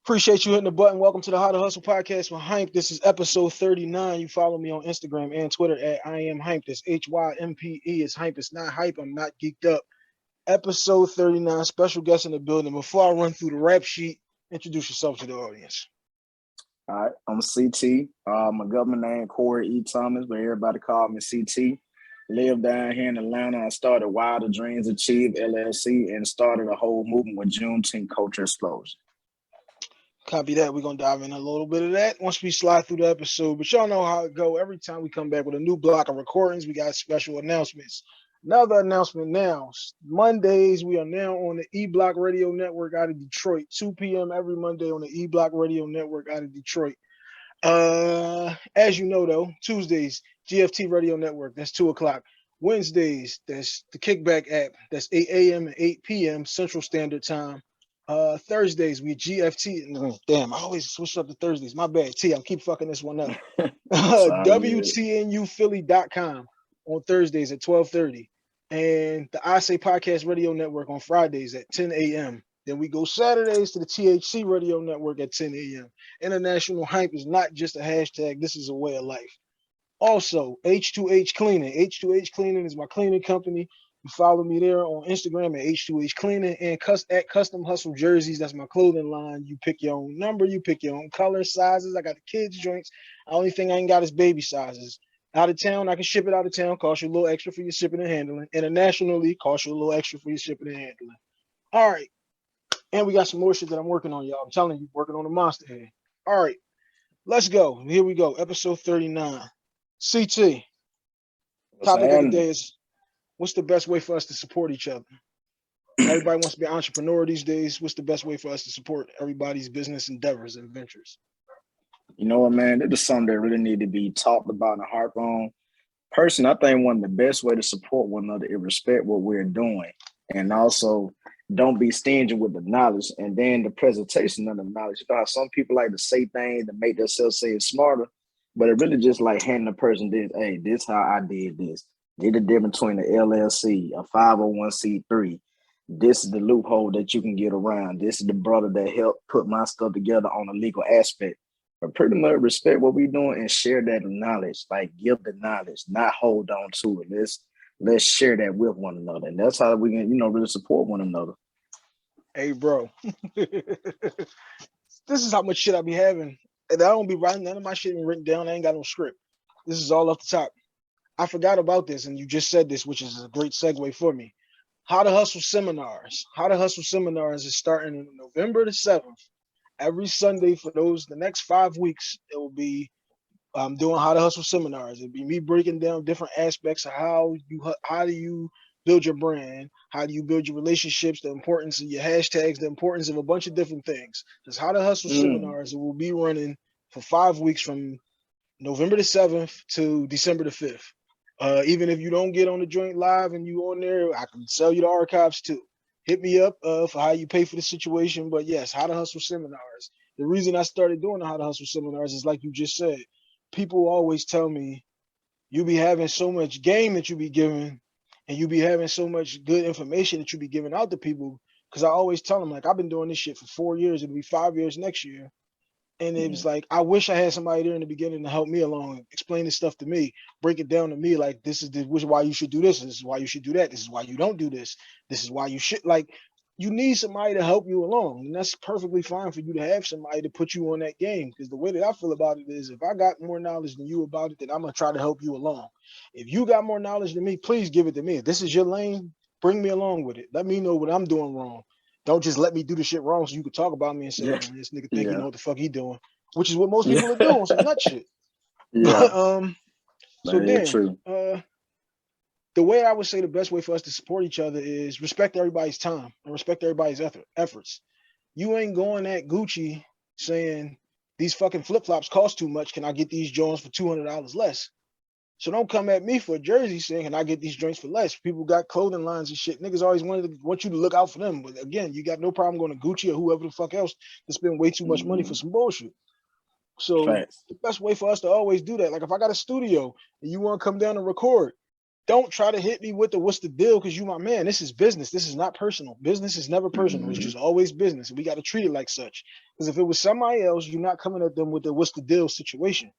Appreciate you hitting the button. Welcome to the How to Hustle podcast with Hype. This is episode 39. You follow me on Instagram and Twitter at I am Hype. That's HYMPE. It's Hype. It's not hype. I'm not geeked up. Episode 39. Special guest in the building. Before I run through the rap sheet, introduce yourself to the audience. All right, I'm CT. My government name Corey E. Thomas, but everybody call me CT. Live down here in Atlanta. I started Wilder Dreams Achieve LLC and started a whole movement with Juneteenth Culture Explosion. Copy that. We're going to dive in a little bit of that once we slide through the episode. But y'all know how it go. Every time we come back with a new block of recordings, we got special announcements. Another announcement now. Mondays, we are now on the E-Block Radio Network out of Detroit. 2 p.m. every Monday on the E-Block Radio Network out of Detroit. As you know, though, Tuesdays, GFT Radio Network. That's 2 o'clock. Wednesdays, that's the Kickback app. That's 8 a.m. and 8 p.m. Central Standard Time. Thursdays, we GFT. Damn, I always switch up to Thursdays. My bad, T. I'm keep fucking this one up. WTNUphilly.com on Thursdays at 12:30. And the I Say Podcast Radio Network on Fridays at 10 a.m. Then we go Saturdays to the THC Radio Network at 10 a.m. International Hype is not just a hashtag. This is a way of life. Also, H2H Cleaning. H2H Cleaning is my cleaning company. You follow me there on Instagram at H2H Cleaning and at Custom Hustle Jerseys. That's my clothing line. You pick your own number. You pick your own color, sizes. I got the kids' joints. The only thing I ain't got is baby sizes. Out of town, I can ship it out of town. Cost you a little extra for your shipping and handling. Internationally, cost you a little extra for your shipping and handling. All right. And we got some more shit that I'm working on, y'all. I'm telling you, working on the monster here. All right. Let's go. Here we go. Episode 39. CT. Topic of the day is, what's the best way for us to support each other? Everybody wants to be an entrepreneur these days. What's the best way for us to support everybody's business endeavors and ventures? You know what, man? This is something that really need to be talked about and harp on. Personally, I think one of the best way to support one another is respect what we're doing. And also, don't be stingy with the knowledge and then the presentation of the knowledge. You know how some people like to say things to make themselves say it smarter, but it really just like handing a person this, hey, this how I did this. Did the difference between the LLC, a 501c3. This is the loophole that you can get around. This is the brother that helped put my stuff together on a legal aspect. But pretty much respect what we're doing and share that knowledge. Like give the knowledge, not hold on to it. Let's share that with one another. And that's how we can, really support one another. Hey, bro. This is how much shit I be having. And I don't be writing none of my shit written down. I ain't got no script. This is all off the top. I forgot about this, and you just said this, which is a great segue for me. How to Hustle Seminars. How to Hustle Seminars is starting on November the 7th. Every Sunday for the next 5 weeks, it will be doing How to Hustle Seminars. It'll be me breaking down different aspects of how do you build your brand, how do you build your relationships, the importance of your hashtags, the importance of a bunch of different things. Just How to Hustle Seminars. It will be running for 5 weeks from November the 7th to December the 5th. Even if you don't get on the joint live and you on there, I can sell you the archives too. Hit me up for how you pay for the situation. But yes, How to Hustle Seminars. The reason I started doing the How to Hustle Seminars is like you just said. People always tell me, you be having so much game that you be giving and you be having so much good information that you be giving out to people. Because I always tell them, like, I've been doing this shit for 4 years. It'll be 5 years next year. And it was like, I wish I had somebody there in the beginning to help me along, explain this stuff to me, break it down to me. Like, this is why you should do this. This is why you should do that. This is why you don't do this. This is why you should. Like, you need somebody to help you along. And that's perfectly fine for you to have somebody to put you on that game. Because the way that I feel about it is, if I got more knowledge than you about it, then I'm going to try to help you along. If you got more knowledge than me, please give it to me. If this is your lane, bring me along with it. Let me know what I'm doing wrong. Don't just let me do the shit wrong so you can talk about me and say, man, this nigga think he know what the fuck he doing. Which is what most people are doing, some nut shit. Yeah. So then, the way I would say the best way for us to support each other is respect everybody's time and respect everybody's efforts. You ain't going at Gucci saying these fucking flip-flops cost too much. Can I get these Jones for $200 less? So don't come at me for a jersey saying, can I get these drinks for less? People got clothing lines and shit. Niggas always want you to look out for them. But again, you got no problem going to Gucci or whoever the fuck else to spend way too much money for some bullshit. So the best way for us to always do that, like if I got a studio and you want to come down and record, don't try to hit me with the what's the deal because you my man. This is business. This is not personal. Business is never personal. It's Mhm. just always business. And we got to treat it like such. Because if it was somebody else, you're not coming at them with the what's the deal situation.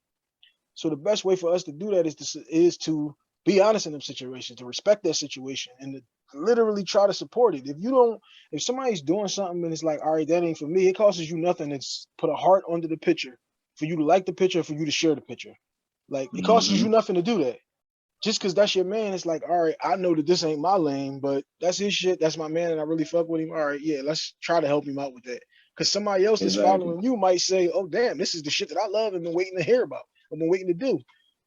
So the best way for us to do that is to be honest in them situations, to respect that situation, and to literally try to support it. If somebody's doing something and it's like, all right, that ain't for me, it costs you nothing. It's put a heart under the picture for you to like the picture, for you to share the picture. Like it costs you Mhm. nothing to do that. Just because that's your man, it's like, all right, I know that this ain't my lane, but that's his shit. That's my man, and I really fuck with him. All right, yeah, let's try to help him out with that. Because somebody else that's Exactly. following you might say, oh, damn, this is the shit that I love and been waiting to hear about. I've been waiting to do.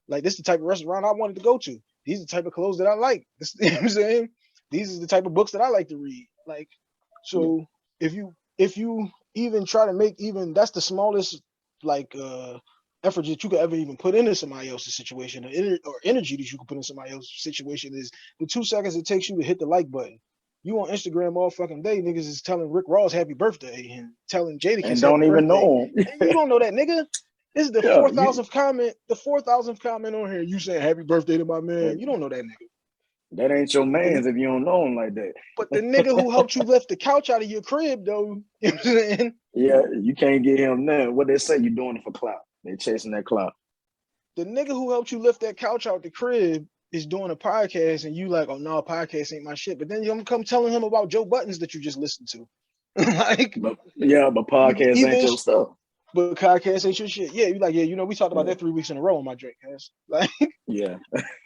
Like, this is the type of restaurant I wanted to go to. These are the type of clothes that I like. This, you know what I'm saying? These are the type of books that I like to read. Like, Yeah. so if you even try to make even that's the smallest like effort that you could ever even put into somebody else's situation or energy that you could put in somebody else's situation is the 2 seconds it takes you to hit the like button. You on Instagram all fucking day, niggas is telling Rick Ross happy birthday and telling And Jadakiss happy don't even birthday. know him. And you don't know that nigga. This is the Yeah, four thousandth comment, on here. You saying happy birthday to my man. You don't know that nigga. that ain't your But man's if you don't know him like that. but the nigga who helped you lift the couch out of your crib though, you know what I'm saying? Yeah, you can't get him nothing. What they say, you doing it for clout. They chasing that clout. The nigga who helped you lift that couch out the crib is doing a podcast, and you like, oh no, podcast ain't my shit. But then you come telling him about Joe Buttons that you just listened to, like But yeah, but podcast ain't even your stuff. but podcast ain't your shit. Yeah, you like, yeah, we talked about Yeah. that 3 weeks in a row on my drink, cuz. Like Yeah.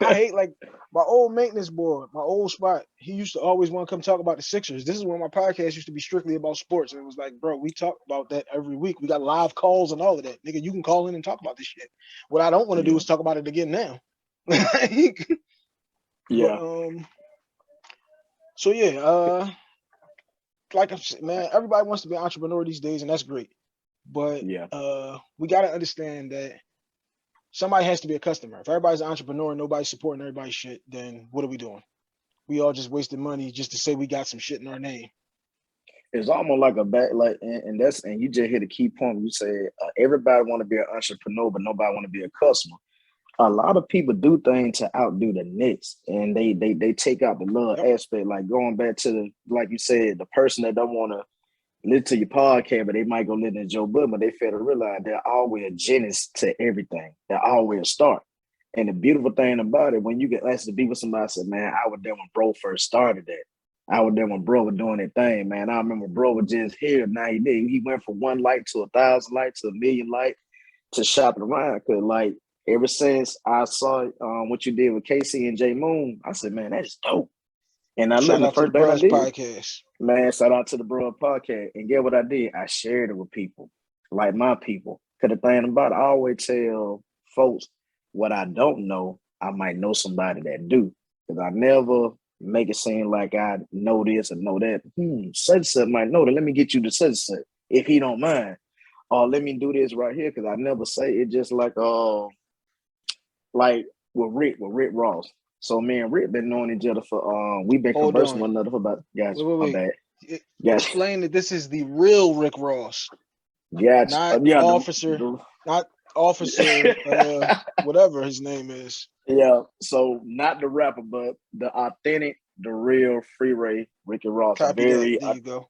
I hate like my old maintenance boy, my old spot. He used to always want to come talk about the Sixers. This is when my podcast used to be strictly about sports, and it was like, bro, we talk about that every week. We got live calls and all of that, nigga. You can call in and talk about this shit. What I don't want to do Yeah. is talk about it again now. Like, but Yeah. so yeah, like I said, man, everybody wants to be an entrepreneur these days, and that's great. But Yeah. we gotta understand that somebody has to be a customer. If everybody's an entrepreneur and nobody's supporting everybody's shit, then what are we doing? We all just wasted money just to say we got some shit in our name. It's almost like a back, like, and you just hit a key point. You said everybody want to be an entrepreneur, but nobody want to be a customer. A lot of people do things to outdo the next, and they take out the little Yep. aspect, like going back to the, like you said, the person that don't want to listen to your podcast, but they might go listen to Joe Budden, but they fail to realize they're always a genesis to everything. They're always a start. And the beautiful thing about it, when you get asked to be with somebody, I said, man, I was there when bro first started that. I was there when bro was doing that thing, man. I remember bro was just here. Now he did. He went from 1 light to 1,000 lights to 1,000,000 light to shopping around. Cause like ever since I saw what you did with Casey and J Moon, I said, man, that's dope. And I Shout literally the out to the first thing I Bruhs did, podcast. man, shout out to the Bro Podcast. And get what I did? I shared it with people, like my people. Because the thing about it, I always tell folks what I don't know, I might know somebody that do. Because I never make it seem like I know this or know that. Such and such might know that. Let me get you to such and such, if he don't mind. Or let me do this right here. Because I never say it, just like with Rick Ross. So me and Rick been knowing each other for we've been Hold conversing on. with one another for about, guys, my Wait. bad. Yes. Explain that this is the real Rick Ross, Gotcha. not Yeah, officer, not officer, whatever his name is. yeah. So not the rapper, but the authentic, the real Freeway Ricky Ross. Copy that. There you go.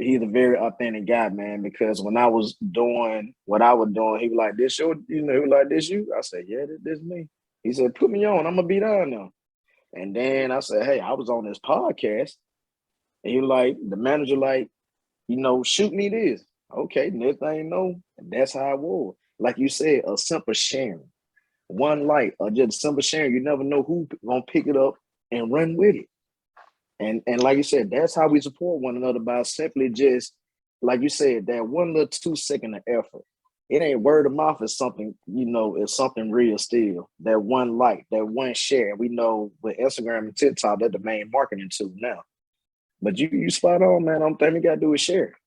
He's a very authentic guy, man. Because when I was doing what I was doing, he was like, "This your, he was like, this you." I said, "Yeah, this me." He said, "Put me on. I'm gonna be down now." And then I said, "Hey, I was on this podcast." And he was like, the manager, like, shoot me this. Okay, next thing you know, that's how it was. Like you said, a simple sharing. One light or just simple sharing. You never know who gonna pick it up and run with it. And like you said, that's how we support one another by simply just, like you said, that one little 2 second of effort. It ain't word of mouth, is something, it's something real still. That one like, that one share. We know with Instagram and TikTok, they're the main marketing tool now. But you spot on, man. I'm thinking we gotta do is share.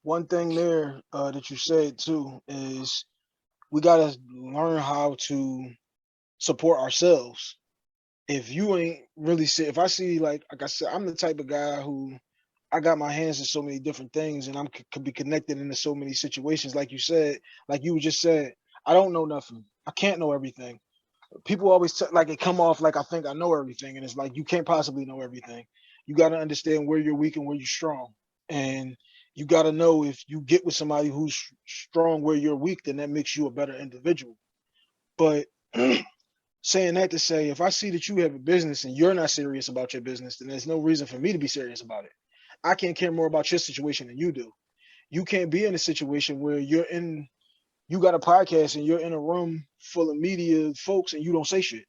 One thing there that you said too is we gotta learn how to support ourselves. If you ain't really if I see like I said, I'm the type of guy who I got my hands in so many different things, and I'm could be connected into so many situations. Like you said, like you just said, I don't know nothing. I can't know everything. people always like it come off like I think I know everything, and it's like you can't possibly know everything. You got to understand where you're weak and where you're strong, and you got to know if you get with somebody who's strong where you're weak, then that makes you a better individual. But saying that to say, if I see that you have a business and you're not serious about your business, then there's no reason for me to be serious about it. I can't care more about your situation than you do. You can't be in a situation where you got a podcast and you're in a room full of media folks and you don't say shit.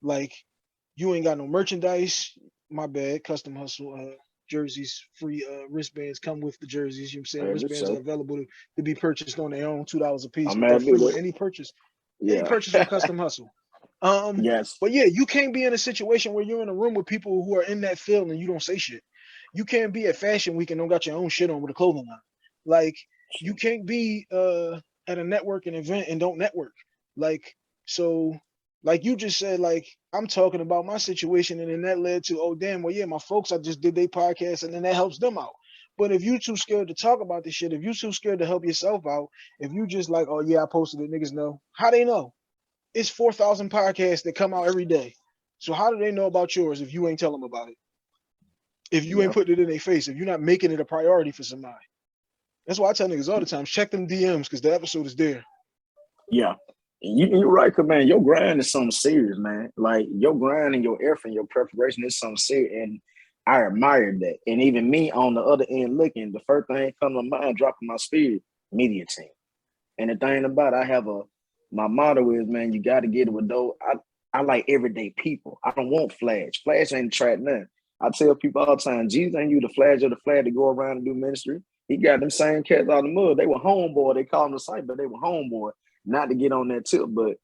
Like you ain't got no merchandise. My bad. Custom hustle jerseys, free wristbands come with the jerseys. You know what I'm saying? Wristbands are available to be purchased on their own, $2 a piece, I'm but they're mad free with with it. any Yeah. purchase on Custom Hustle. Yes. But yeah, you can't be in a situation where you're in a room with people who are in that field and you don't say shit. You can't be at Fashion Week and don't got your own shit on with a clothing line. Like you can't be at a networking event and don't network. Like so, like you just said, like I'm talking about my situation, and then that led to, oh damn, well yeah, my folks, I just did their podcast, and then that helps them out. But if you too scared to talk about this shit, if you too scared to help yourself out, if you just like, oh yeah, I posted it, niggas know. How they know? It's 4,000 podcasts that come out every day. So how do they know about yours if you ain't telling them about it? If you ain't Yeah. putting it in their face, if you're not making it a priority for somebody. That's why I tell niggas all the time, check them DMs because the episode is there. Yeah. You're right, cause man, your grind is something serious, man. Like your grind and your effort and your preparation is something serious, and I admire that. And even me on the other end looking, the first thing come to mind, dropping my spirit, media team. And the thing about it, my motto is, man, you got to get it with those. I like everyday people. I don't want flash. Flash ain't track nothing. I tell people all the time, Jesus ain't you the flash or the flag to go around and do ministry. He got them same cats out of the mud. They were homeboy. They call them the site, but they were homeboy. Not to get on that tip, but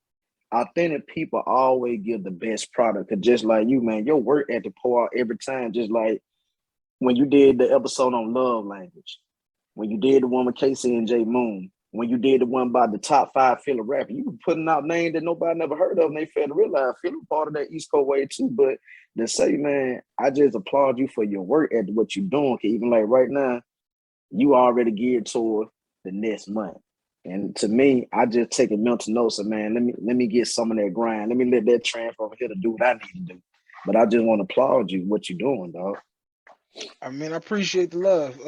authentic people always give the best product. Cause just like you, man, your work had to pour out every time. Just like when you did the episode on love language, when you did the one with Casey and J Moon, when you did the one about the top 5 Philly rapper, you were putting out names that nobody never heard of, and they failed to realize Philly part of that East Coast way too. But to say, man, I just applaud you for your work at what you're doing. Cause even like right now, you already geared toward the next month. And to me, I just take a mental note. So man, let me get some of that grind. Let me let that transfer over here to do what I need to do. But I just want to applaud you what you're doing, dog. I mean, I appreciate the love.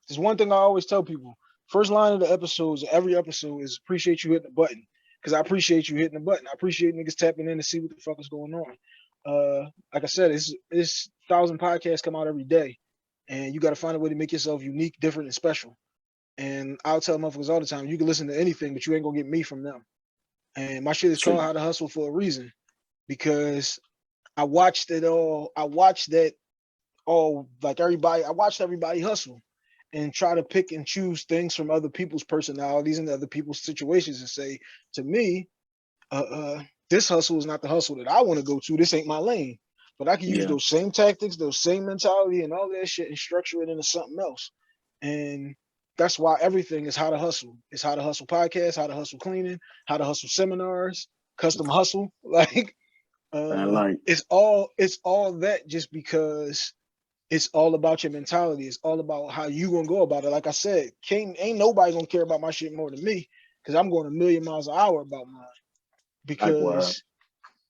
There's one thing I always tell people. First line of the episodes, every episode is appreciate you hitting the button. Because I appreciate you hitting the button. I appreciate niggas tapping in to see what the fuck is going on. Like I said, it's 1,000 podcasts come out every day. And you got to find a way to make yourself unique, different, and special. And I'll tell motherfuckers all the time, you can listen to anything, but you ain't gonna get me from them. And my shit is called How to Hustle for a reason. Because I watched it all. I watched that all, like everybody, I watched everybody hustle and try to pick and choose things from other people's personalities and other people's situations and say, to me, this hustle is not the hustle that I want to go to. This ain't my lane. But I can use those same tactics, those same mentality, and all that shit and structure it into something else. And that's why everything is How to Hustle. It's How to Hustle podcast, How to Hustle cleaning, How to Hustle seminars, custom hustle. Like it's all that just because it's all about your mentality. It's all about how you gonna go about it. Like I said, ain't nobody gonna care about my shit more than me because I'm going a million miles an hour about mine. Because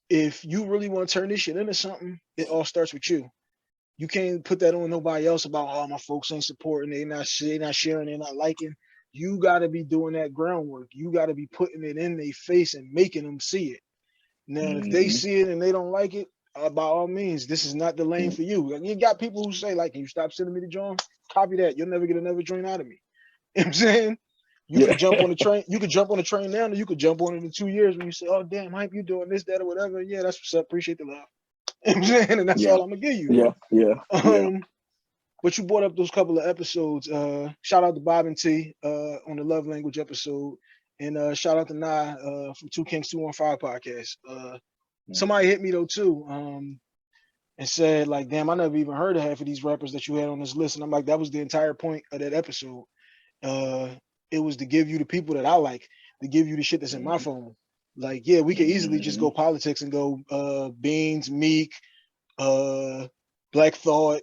if you really want to turn this shit into something, it all starts with you. You can't put that on nobody else about, oh, my folks ain't supporting, they not sharing, they not liking. You got to be doing that groundwork. You got to be putting it in their face and making them see it. Now, if they see it and they don't like it, by all means, this is not the lane for you. And you got people who say, like, can you stop sending me the joint? Copy that. You'll never get another joint out of me. You know what I'm saying? You could jump on the train. You could jump on the train now, and you could jump on it in 2 years when you say, oh, damn, hype, you doing this, that, or whatever. Yeah, that's what's up. Appreciate the love. You know what I'm saying? And that's all I'm going to give you. But you brought up those couple of episodes. Shout out to Bob and T on the love language episode. And shout out to Nye from Two Kings 215 podcast. Somebody hit me though too, and said like, "Damn, I never even heard of half of these rappers that you had on this list." And I'm like, that was the entire point of that episode. It was to give you the people that I like, to give you the shit that's in my phone. Like, yeah, we could easily just go politics and go Beans, Meek, Black Thought,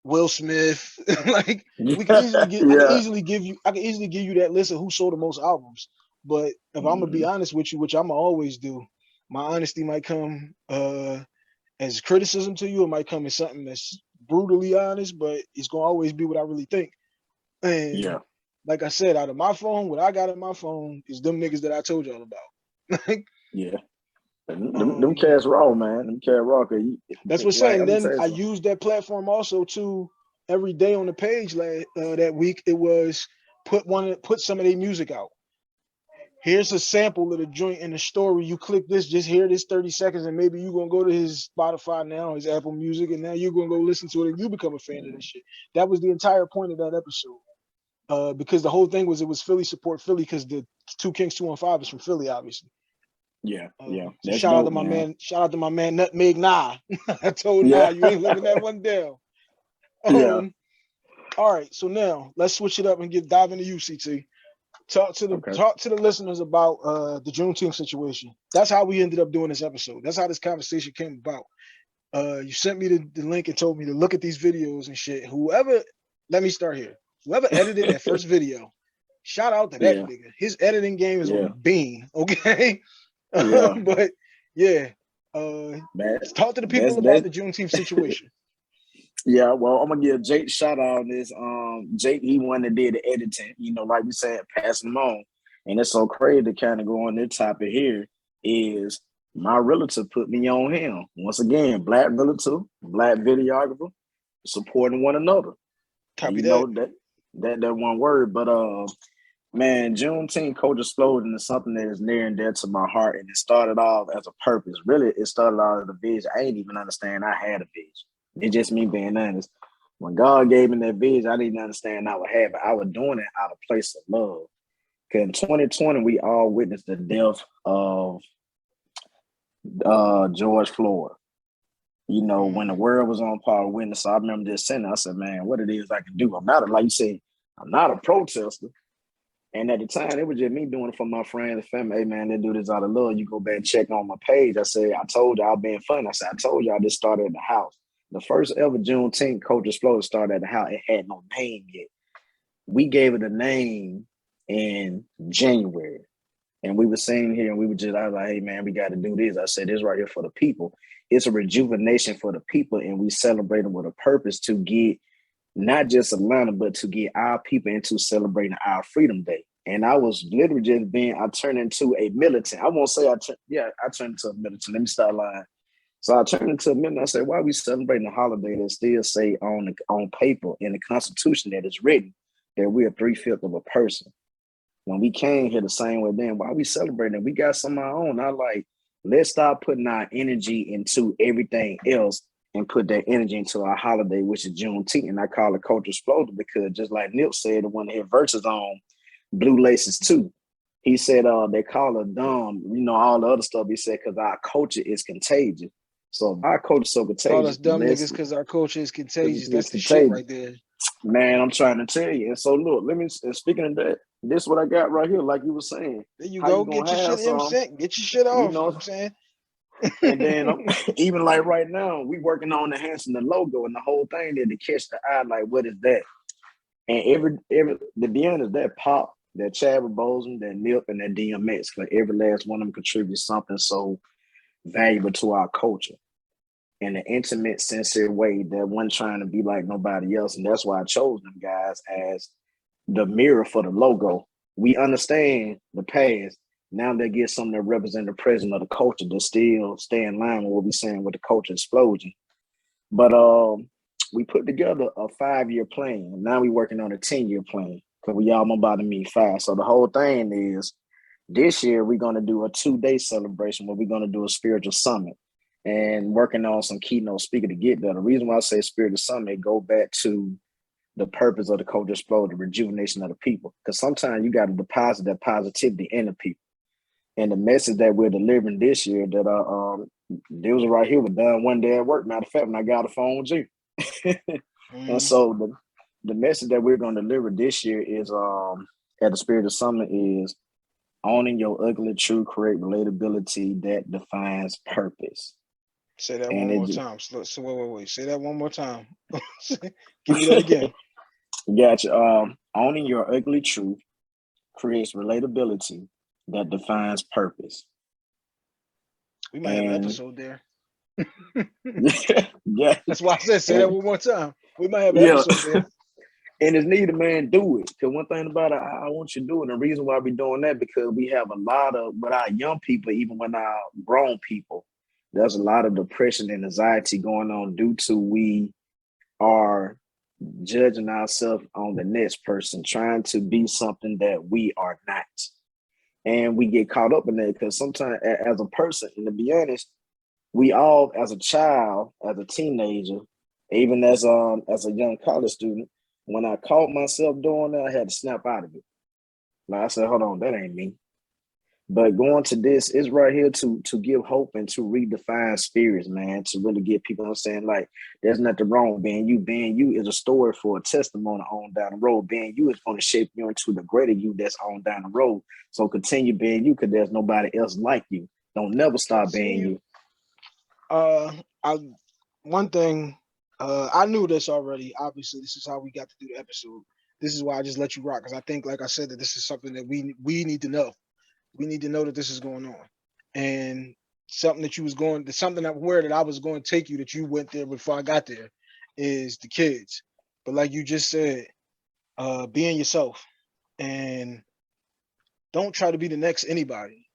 Will Smith. Like, we can easily get. I can easily give you that list of who sold the most albums. But if I'm gonna be honest with you, which I'm gonna always do, My honesty might come as criticism to you. It might come as something that's brutally honest, but it's gonna always be what I really think. Yeah. And like I said, out of my phone, what I got in my phone is them niggas that I told y'all about. Like, Yeah. Them cats raw, man. Them cats raw. that's what's Like saying. I'm gonna Then tell you I something. used that platform also to every day on the page that week. It was put some of their music out. Here's a sample of the joint in the story. You click this, just hear this 30 seconds, and maybe you're gonna go to his Spotify now, his Apple Music, and now you're gonna go listen to it and you become a fan of this shit. That was the entire point of that episode. Because the whole thing was it was Philly support Philly because the Two Kings 215 is from Philly, obviously. Yeah, yeah. So That's dope, man. shout out to my man Nutmeg Nah. I told Nah Yeah. you ain't living that one down. Yeah. All right, so now let's switch it up and dive into UCT. Okay. Talk to the listeners about the Juneteenth situation. That's how we ended up doing this episode. That's how this conversation came about. You sent me the link and told me to look at these videos and shit. Let me start here. Whoever edited that first video, shout out to that Yeah. nigga. His editing game is on Yeah. a beam. Okay, Yeah. but yeah, That talk to the people about that's the Juneteenth situation. yeah. Well, I'm gonna give Jake a shout out on this. Jake, he one that did the editing. Like we said, passing them on. And it's so crazy to kind of go on this topic here is my relative put me on him. Once again, black relative, black videographer, supporting one another. And Copy that. that one word. But man, Juneteenth Culture Explosion is something that is near and dear to my heart. And it started off as a purpose. Really, it started out as a vision. I didn't even understand I had a vision. It's just me being honest. When God gave me that vision, I didn't understand I would have it. I was doing it out of place of love. Because in 2020, we all witnessed the death of George Floyd. When the world was on par witness, I remember just saying, I said, man, what it is I can do. I'm not, like you said, I'm not a protester. And at the time, it was just me doing it for my friends and family. Hey, man, they do this out of love. You go back and check on my page. I said, I told y'all being funny. I said, I told y'all this started at the house. The first ever Juneteenth Culture Explosion started at the house. It had no name yet. We gave it a name in January. And we were sitting here and I was like, hey, man, we got to do this. I said, this right here for the people. It's a rejuvenation for the people. And we celebrate them with a purpose to get not just Atlanta, but to get our people into celebrating our Freedom Day. And I was literally I turned into a militant. I won't say I turned into a militant. Let me start lying. So I turned into a militant. I said, why are we celebrating a holiday that still say on paper in the Constitution that is written that we are 3/5 of a person? When we came here the same way then, why are we celebrating? We got some of our own. Let's stop putting our energy into everything else and put that energy into our holiday, which is Juneteenth. And I call it Culture Explosion because just like Nip said, one of his verses on Blue Laces too. He said they call it dumb, all the other stuff he said, because our culture is contagious. So if our culture is so Call us contagious, dumb niggas because our culture is contagious. That's it's the shit contagious. right there. Man, I'm trying to tell you. And so look, speaking of that, this is what I got right here, like you were saying. There you How go. you Get gonna your have shit in some, sync. Get your shit off. you You know what know, I'm saying? and then even like right now, we working on enhancing the logo and the whole thing there to catch the eye, like what is that? And every the be honest, that Pop, that Chadwick Boseman, that Nip, and that DMX, because every last one of them contributes something so valuable to our culture in an intimate, sincere way that wasn't trying to be like nobody else. And that's why I chose them guys as the mirror for the logo. We understand the past. Now they get something that represents the present of the culture to still stay in line with what we're saying with the culture explosion. But we put together a 5-year plan. Now we're working on a 10-year plan because we all about to meet 5. So the whole thing is this year we're going to do a 2-day celebration where we're going to do a spiritual summit and working on some keynote speaker to get there. The reason why I say spiritual summit go back to the purpose of the culture explosion, the rejuvenation of the people. Because sometimes you got to deposit that positivity in the people. And the message that we're delivering this year that deals right here was done one day at work. Matter of fact, when I got a phone with you. And so the message that we're going to deliver this year is at the Spirit of Summit is owning your ugly truth, create relatability that defines purpose. Say that And one more time. So wait. Say that one more time. Give me that again. Gotcha. Owning your ugly truth creates relatability that defines purpose. We might have an And episode there. yeah, That's why I said say that and one more time. We might have an yeah. episode there. And it's needed, man, do it. Because one thing about it, I want you to do it. And the reason why we're doing that, because we have a lot of, with our young people, even with our grown people, there's a lot of depression and anxiety going on due to we are judging ourselves on the next person, trying to be something that we are not. And we get caught up in that because sometimes as a person, and to be honest, we all, as a child, as a teenager, even as a young college student, when I caught myself doing that, I had to snap out of it. Like I said, hold on, that ain't me. But going to this is right here to give hope and to redefine spirits, man, to really get people understand like there's nothing wrong with being you. Being you is a story for a testimony on down the road. Being you is going to shape you into the greater you that's on down the road. So continue being you because there's nobody else like you. Don't never stop being Continue. you. I one thing, I knew this already. Obviously, this is how we got to do the episode. This is why I just let you rock because I think, like I said, that this is something that we need to know. We need to know that this is going on, and something that you was going, something that where that I was going to take you that you went there before I got there, is the kids. But like you just said, being yourself and don't try to be the next anybody.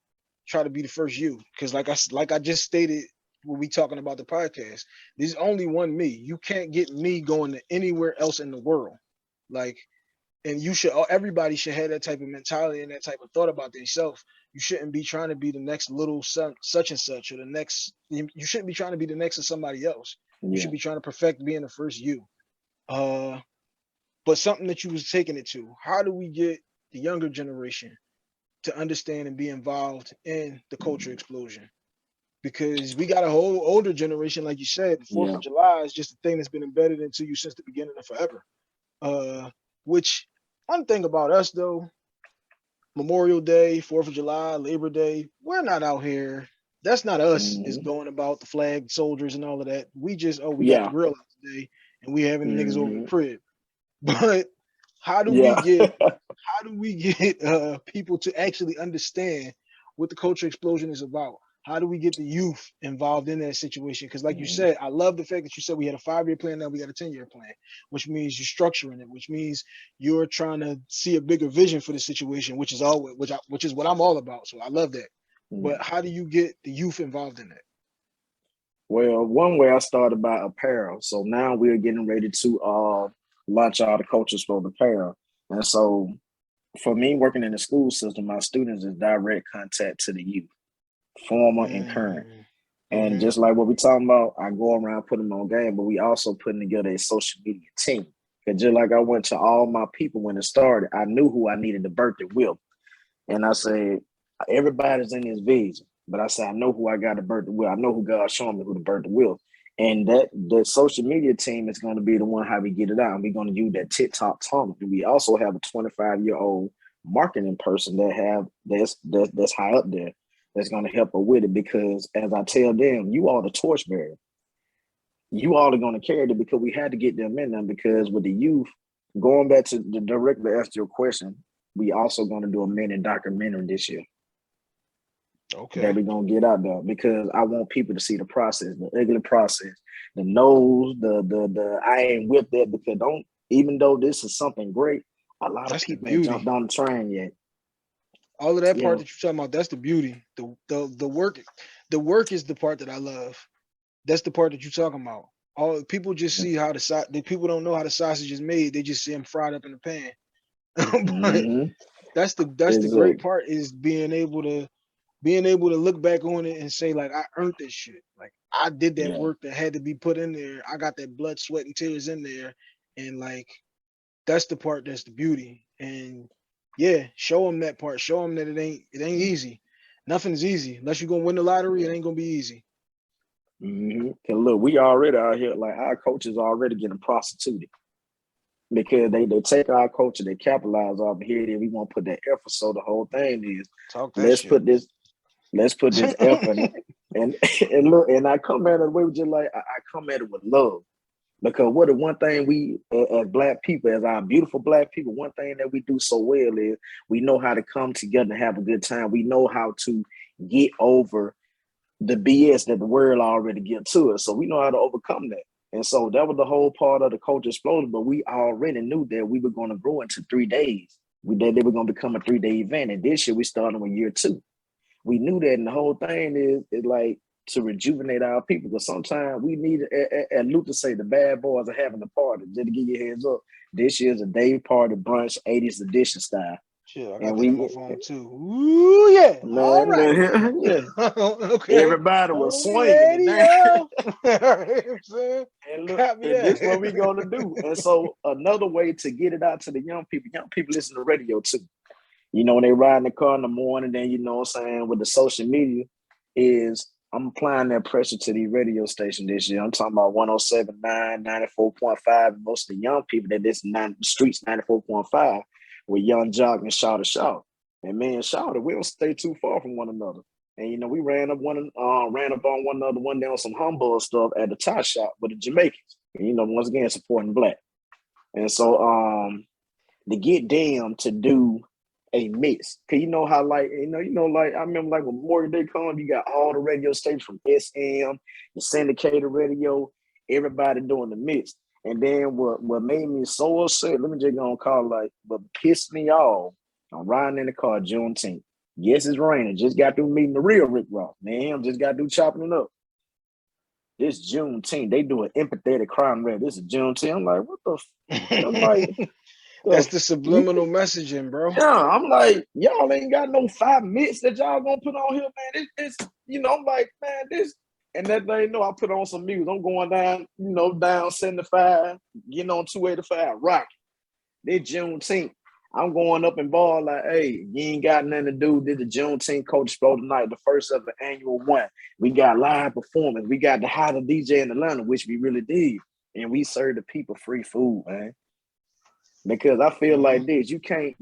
Try to be the first you, because like I just stated when we talking about the podcast, there's only one me. You can't get me going to anywhere else in the world. Like, and you should, everybody should have that type of mentality and that type of thought about themselves. You shouldn't be trying to be the next little son, such and such, or the next. You shouldn't be trying to be the next of somebody else. You Yeah. should be trying to perfect being the first you. Uh, but something that you was taking it to. How do we get the younger generation to understand and be involved in the culture explosion? Because we got a whole older generation, like you said. The Fourth Yeah. of July is just a thing that's been embedded into you since the beginning of forever. Which one thing about us though, Memorial Day, Fourth of July, Labor Day, we're not out here. That's not us. Is Mm-hmm. going about the flag soldiers and all of that. We just, oh, we got the Yeah. grill out today and we having the niggas over the Mm-hmm. crib. But how do we Yeah. get people to actually understand what the culture explosion is about? How do we get the youth involved in that situation? Because, like you Mm-hmm. said, I love the fact that you said we had a 5-year plan, now we got a 10-year plan, which means you're structuring it, which means you're trying to see a bigger vision for the situation, which is always which is what I'm all about. So I love that. Yeah. But how do you get the youth involved in that? Well, one way I started by apparel. So now we're getting ready to launch all the cultures for the apparel. And so for me working in the school system, my students is direct contact to the youth, former and current. Mm, And mm-hmm. just like what we're talking about, I go around putting them on game, but we also putting together a social media team. Because just like I went to all my people when it started, I knew who I needed to birth it with. And I said, everybody's in this vision. But I said, I know who I got to birth the will. I know who God's showing me who to birth the will. And that social media team is going to be the one how we get it out. And we're going to use that TikTok talent. And we also have a 25-year-old marketing person that's high up there that's going to help her with it. Because as I tell them, you are the torchbearer. You all are going to carry it because we had to get them in there because with the youth, going back to the directly ask your question, we also going to do a mini documentary this year that Okay. we're going to get out there because I want people to see the process, the ugly process, the nose, the I ain't with that because don't, even though this is something great, a lot of That's the people ain't beauty. jumped on the train yet. All of that You part know, that you're talking about, that's the beauty. The work, the work is the part that I love. That's the part that you're talking about. All people just see how the people don't know how the sausage is made. They just see them fried up in the pan. But mm-hmm. that's the great Exactly. part is being able to look back on it and say like I earned this shit. Like I did that Yeah. work that had to be put in there. I got that blood, sweat, and tears in there, and like that's the part that's the beauty. And yeah, show them that part. Show them that it ain't easy. Nothing's easy unless you're gonna win the lottery. It Yeah. ain't gonna be easy. Mm-hmm. Cause look, we already out here, like our coaches already getting prostituted because they take our culture, they capitalize off of here, and we want to put that effort. So the whole thing is Talk that let's shit. put this let's put this effort in. And look, and I come at it with just like I come at it with love. Because what the one thing we as black people, as our beautiful black people, one thing that we do so well is we know how to come together and have a good time. We know how to get over the BS that the world already get to us. So we know how to overcome that. And so that was the whole part of the Culture Explosion. But we already knew that we were going to grow into 3 days. They were going to become a 3-day event. And this year we started with year 2. We knew that, and the whole thing is like to rejuvenate our people. Because sometimes we need, as Luther say, the bad boys are having a party. Just to give you a heads up, this year's a day party brunch, 80s edition style. Shit, I got And that on my phone too. Ooh, yeah. All right. yeah. Okay. Everybody was On the swinging it radio. down. All right, I'm saying. And look, Got me and this that. what we gonna do. And so another way to get it out to the young people listen to radio too. You know, when they ride in the car in the morning, then you know what I'm saying, with the social media, is I'm applying that pressure to the radio station this year. I'm talking about 107.9, 94.5. Most of the young people that listen to the streets 94.5 with Young Jock and Shout to Shout. And me and Shout, we don't stay too far from one another. And you know, we ran up on one another one day on some humble stuff at the tie shop with the Jamaicans. And you know, once again, supporting black. And so to get them to do a mix. Cause you know how like like I remember like when Memorial Day come, you got all the radio stations from SM, the syndicated radio, everybody doing the mix. And then what made me so upset, let me just go and call like, what pissed me off, I'm riding in the car Juneteenth. Yes, it's raining. Just got through meeting the real Rick Ross. Man, just got through chopping it up. This Juneteenth, they do an empathetic crime rate. This is Juneteenth. I'm like, what the? I'm like, that's the subliminal messaging, bro. Yeah, I'm like, y'all ain't got no 5 minutes that y'all gonna put on here, man. It's I'm like, man, this and that they know I put on some music. I'm going down, down 75, getting on 285, rock. This Juneteenth. I'm going up in ball like, hey, you ain't got nothing to do. This is the Juneteenth Culture Explosion tonight, the first of the annual one. We got live performance. We got the hottest DJ in Atlanta, which we really did. And we serve the people free food, man. Because I feel like this, you can't,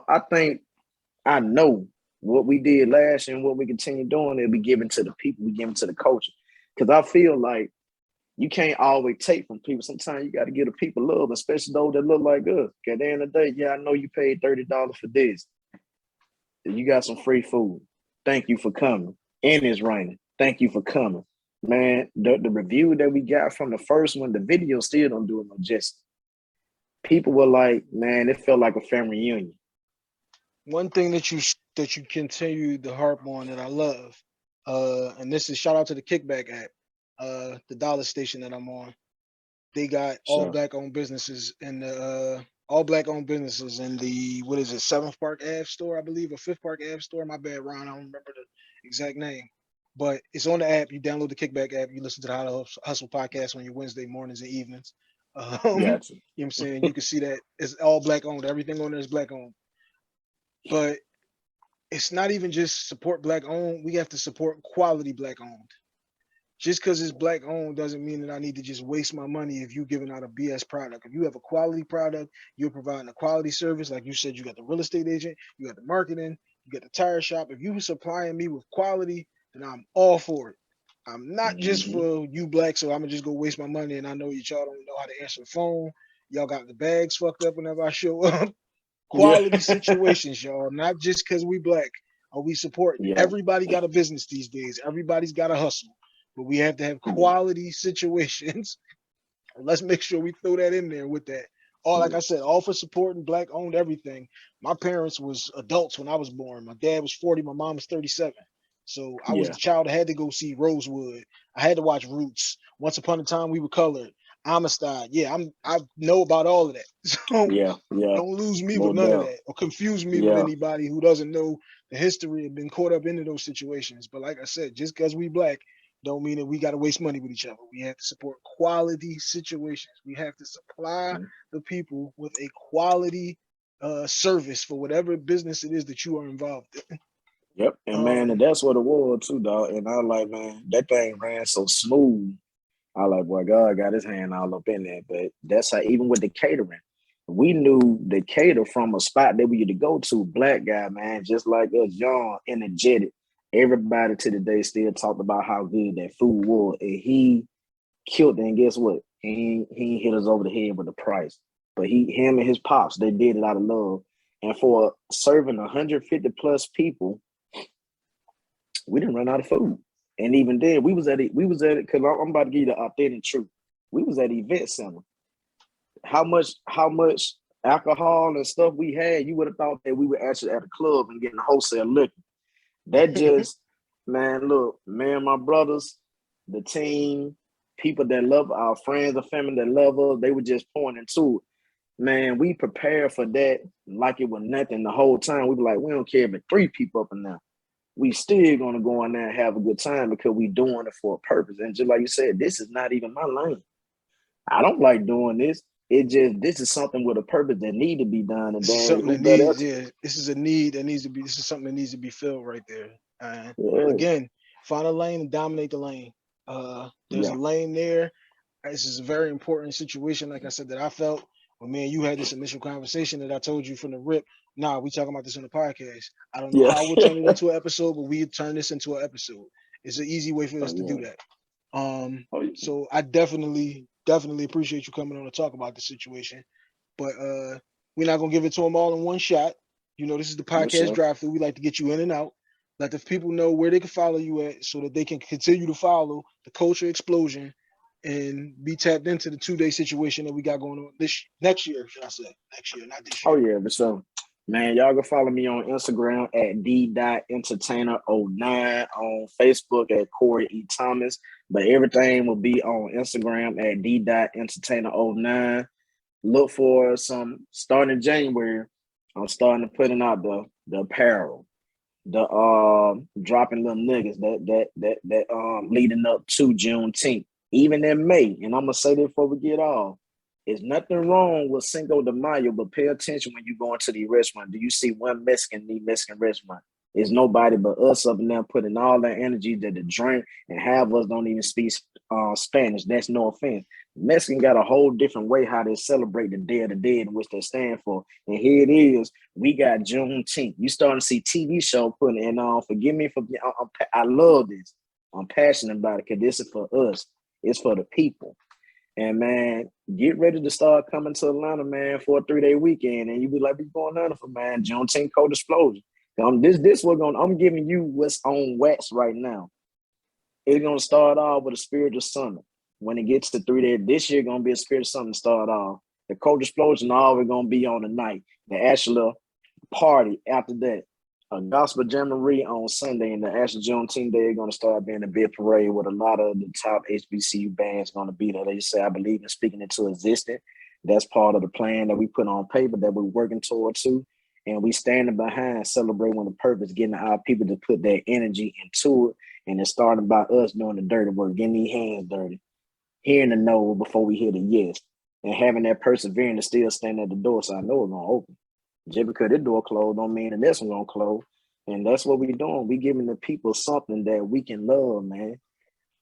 I think I know what we did last year and what we continue doing, it'll be given to the people, we give to the culture. Because I feel like you can't always take from people. Sometimes you got to give the people love, especially those that look like us. At the end of the day, yeah, I know you paid $30 for this. You got some free food. Thank you for coming. And it's raining. Thank you for coming. Man, the review that we got from the first one, the video still don't do it no justice. People were like, man, it felt like a family reunion. One thing that you continue to harp on that I love, and this is shout out to the Kickback app, the dollar station that I'm on. They got all black owned businesses in the all black owned businesses in the 7th Park Ave store, I believe, or 5th Park Ave store. My bad, Ron, I don't remember the exact name. But it's on the app. You download the Kickback app. You listen to the How to Hustle podcast on your Wednesday mornings and evenings. You know what I'm saying? You can see that it's all black owned. Everything on there is black owned. But it's not even just support black owned. We have to support quality black owned. Just because it's black owned doesn't mean that I need to just waste my money if you're giving out a BS product. If you have a quality product, you're providing a quality service. Like you said, you got the real estate agent, you got the marketing, you got the tire shop. If you supplying me with quality, then I'm all for it. I'm not just for you black, so I'm gonna just go waste my money. And I know y'all don't know how to answer the phone. Y'all got the bags fucked up whenever I show up. Quality situations, y'all. Not just because we black are we supporting. Yeah. Everybody got a business these days. Everybody's got a hustle. But we have to have quality situations. Let's make sure we throw that in there with that. All like I said, all for supporting black owned everything. My parents was adults when I was born. My dad was 40, my mom was 37. So I was the child that had to go see Rosewood. I had to watch Roots. Once Upon a Time We Were Colored. Amistad. Yeah, I know about all of that. So don't lose me with none of that or confuse me with anybody who doesn't know the history and been caught up into those situations. But like I said, just because we black don't mean that we got to waste money with each other. We have to support quality situations. We have to supply the people with a quality service for whatever business it is that you are involved in. Yep. And man, and that's what it was too, dog. And I like, man, that thing ran so smooth. I like, boy, God got his hand all up in there. But that's how, even with the catering, we knew the cater from a spot that we used to go to, black guy, man, just like us, young, energetic. Everybody to the day still talked about how good that food was. And he killed it. And guess what? He hit us over the head with the price. But him and his pops, they did it out of love. And for serving 150 plus people, we didn't run out of food. And even then, we was at it because I'm about to give you the authentic truth. We was at event center. How much alcohol and stuff we had, you would have thought that we were actually at a club and getting wholesale liquor. That just, man, look, man, my brothers, the team, people that love our friends and family that love us, they were just pointing to it. Man, we prepared for that like it was nothing the whole time. We were like, we don't care if it's 3 people up and down. We still gonna go in there and have a good time because we doing it for a purpose. And just like you said, this is not even my lane. I don't like doing this. This is something with a purpose that need to be done. And This is then something who that better? needs, yeah. This is a need that needs to be. This is something that needs to be filled right there. And Yeah, again, find a lane and dominate the lane. There's a yeah, lane there. This is a very important situation, like I said, that I felt when me and you had this initial conversation that I told you from the rip. Nah, we talking about this on the podcast. I don't know yeah. how we'll turn it into an episode, but we turn this into an episode. It's an easy way for Oh us to do yeah. that. Oh yeah. So I definitely appreciate you coming on to talk about the situation. But we're not gonna give it to them all in one shot. You know, this is the Yes, podcast sir. drive through. We like to get you in and out. Let the people know where they can follow you at so that they can continue to follow the culture explosion and be tapped into the 2-day situation that we got going on this next year, should I say. Next year, not this Oh year. yeah. But so, man, y'all can follow me on Instagram at d.entertainer09, on Facebook at Corey E. Thomas. But everything will be on Instagram at d.entertainer09. Look for some starting January. I'm starting to putting out the apparel, the dropping them niggas that leading up to Juneteenth, even in May. And I'm gonna say this before we get off. There's nothing wrong with Cinco de Mayo, but pay attention when you go into the restaurant. Do you see one Mexican in the Mexican restaurant? It's nobody but us up in there putting all that energy to the drink, and half of us don't even speak Spanish. That's no offense. Mexican got a whole different way how they celebrate the Day of the Dead, in which they stand for. And here it is. We got Juneteenth. You starting to see TV show putting in on. Forgive me for I love this. I'm passionate about it because this is for us. It's for the people. And man, get ready to start coming to Atlanta, man, for a 3-day weekend. And you be like, we going on for man, Juneteenth Cold Explosion. I'm giving you what's on wax right now. It's gonna start off with a spiritual summit. When it gets to 3 days, this year gonna be a spiritual summit to start off. The Cold Explosion always gonna be on the night. The actual party after that. A gospel jamboree on Sunday, and the actual Juneteenth Day is going to start being a big parade with a lot of the top HBCU bands going to be there. They say, I believe in speaking into existence. That's part of the plan that we put on paper that we're working toward too. And we standing behind celebrating the purpose, getting our people to put their energy into it. And it's starting by us doing the dirty work, getting these hands dirty, hearing the no before we hear the yes, and having that perseverance to still stand at the door. So I know it's going to open. Just because the door closed don't mean the next one gonna close. And that's what we doing. We giving the people something that we can love, man.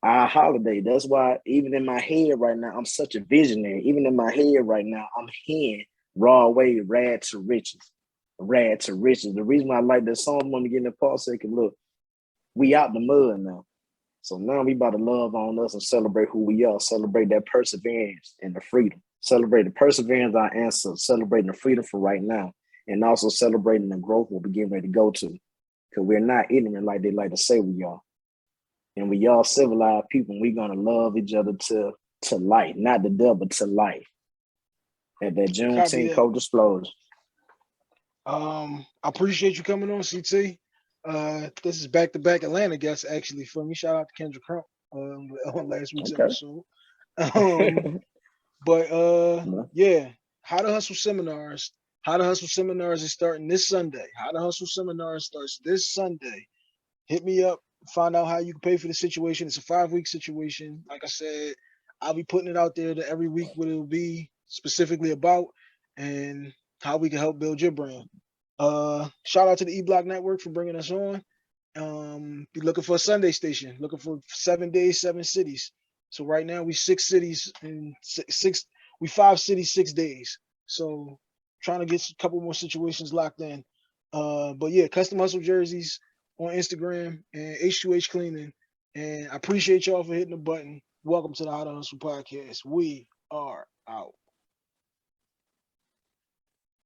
Our holiday. That's why even in my head right now, I'm such a visionary. Even in my head right now, I'm hearing raw way, rad to riches. Rad to riches. The reason why I like that song, I'm gonna get in the part second. Look, we out the mud now. So now we about to love on us and celebrate who we are, celebrate that perseverance and the freedom. Celebrate the perseverance, our ancestors, celebrating the freedom for right now, and also celebrating the growth we'll be getting ready to go to. Because we're not ignorant like they like to say we are. And we all civilized people, we're gonna love each other to life, not the devil, but to life. At that Copy Juneteenth that. Cold Explosion. I appreciate you coming on, CT. This is back-to-back Atlanta guests actually for me. Shout out to Kendra Crump on last week's Okay. episode. But yeah, How to Hustle seminars. How to Hustle seminars is starting this Sunday. How to Hustle seminar starts this Sunday. Hit me up. Find out how you can pay for the situation. It's a 5-week situation. Like I said, I'll be putting it out there to every week what it'll be specifically about and how we can help build your brand. Shout out to the E Block Network for bringing us on. Be looking for a Sunday station. Looking for 7 days, 7 cities. So right now we 6 cities and we 5 cities, 6 days. So trying to get a couple more situations locked in. But yeah, custom hustle jerseys on Instagram and H2H Cleaning. And I appreciate y'all for hitting the button. Welcome to the How to Hustle podcast. We are out.